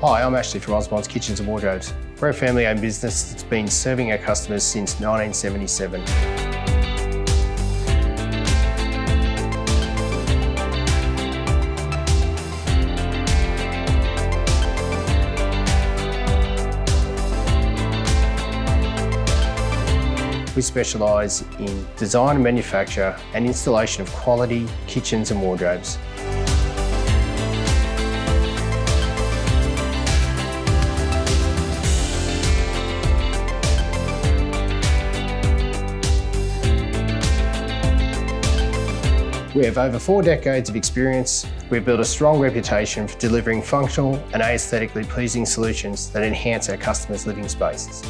Hi, I'm Ashley from Osborne's Kitchens and Wardrobes. We're a family-owned business that's been serving our customers since 1977. We specialise in design and manufacture and installation of quality kitchens and wardrobes. We have over 4 decades of experience. We've built a strong reputation for delivering functional and aesthetically pleasing solutions that enhance our customers' living spaces.